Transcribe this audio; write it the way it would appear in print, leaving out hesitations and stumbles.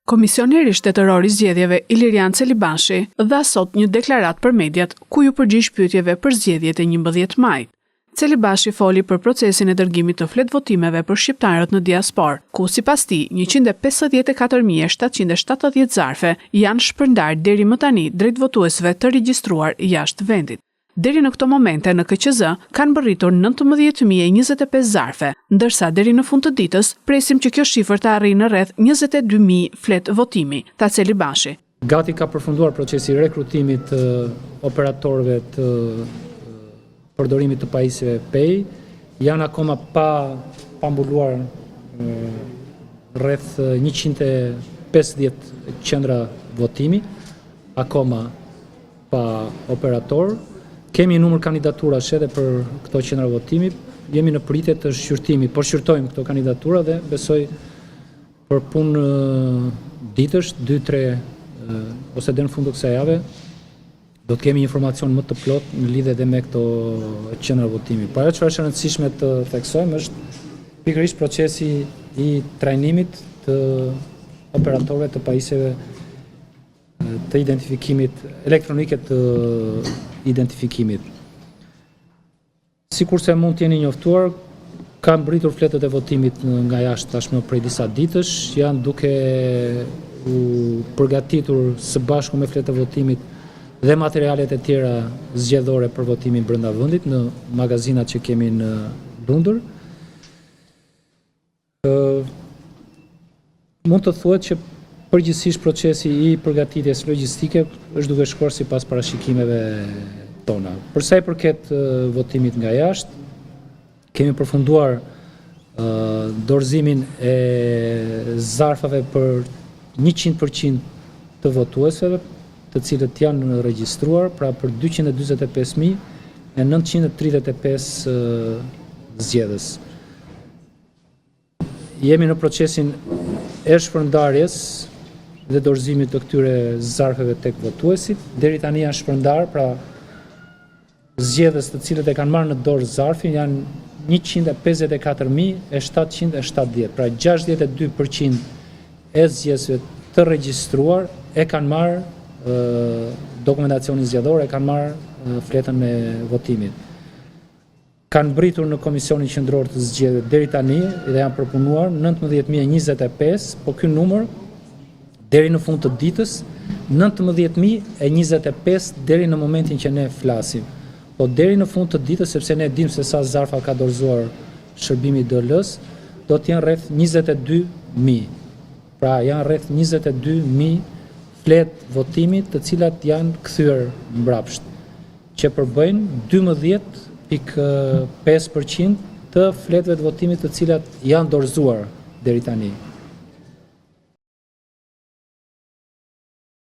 Komisioneri shtetëror i zgjedhjeve Ilirian Celibashi dha sot një deklaratë për mediat ku ju përgjigj pyetjeve për zgjedhjet e 11 majit. Celibashi foli për procesin e dërgimit të fletë votimeve për shqiptarët në diaspor, ku sipas tij 154.770 zarfe janë shpërndarë deri më tani drejt votuesve të regjistruar jashtë vendit. Deri në këto momente në KQZ kanë bërritur 19.025 zarfe, ndërsa deri në fund të ditës presim që kjo shifër të arrijë në rreth 22.000 fletë votimi, tha Celibashi. Gati ka përfunduar procesi i rekrutimit të operatorëve të përdorimit të pajisjeve PEI, janë akoma pa mbuluar rreth 150 qendra votimi, akoma pa operator. Kemi numër kandidaturash edhe për këto qendra votimi, jemi në pritje të shqyrtimit, po shqyrtojmë këto kandidatura dhe besoj për punë ditësh, 2-3 ose deri në fund të kësaj jave, do të kemi informacion më të plot në lidhje edhe me këto qendra votimi. Por ajo çfarë është e rëndësishme të theksojmë është pikërisht procesi i trajnimit të operatorëve të pajisjeve të identifikimit elektronike të identifikimit. Sikurse mund të jeni njoftuar, kanë mbritur fletët e votimit nga jashtë tashmë prej disa ditësh, janë duke u përgatitur së bashku me fletë e votimit dhe materialet e tjera zgjedhore për votimin brenda vendit në magazinat që kemi në Lundër. Mund të thuhet që përgjithsisht procesi i përgatitjes logjistike është duke shkuar sipas parashikimeve tona. Për sa i përket votimit nga jashtë, kemi përfunduar dorëzimin e zarfave për 100% të votuesve, të cilët janë regjistruar, pra për 245.935 zgjedhës. Jemi në procesin e shpërndarjes dhe dorëzimit të këtyre zarfeve tek votuesit. Deri tani janë shpërndar, pra zgjedhës të cilët e kanë marrë në dorë zarfin janë 154.770, pra 62% e zgjedhësve të regjistruar e kanë marrë dokumentacionin zgjedhor, e kanë marrë fletën e votimit. Kanë britur në Komisionin Qendror të Zgjedhjeve deri tani dhe janë përpunuar 19.025, po ky numër deri në fund të ditës 19.025 deri në momentin që ne flasim. Po deri në fund të ditës, sepse ne dimë se sa zarfa ka dorëzuar shërbimi DL-s, do të jenë rreth 22.000. Pra janë rreth 22.000 fletë votimit të cilat janë kthyer mbrapsht, që përbëjnë 12.5% të fletëve të votimit të cilat janë dorëzuar deri tani.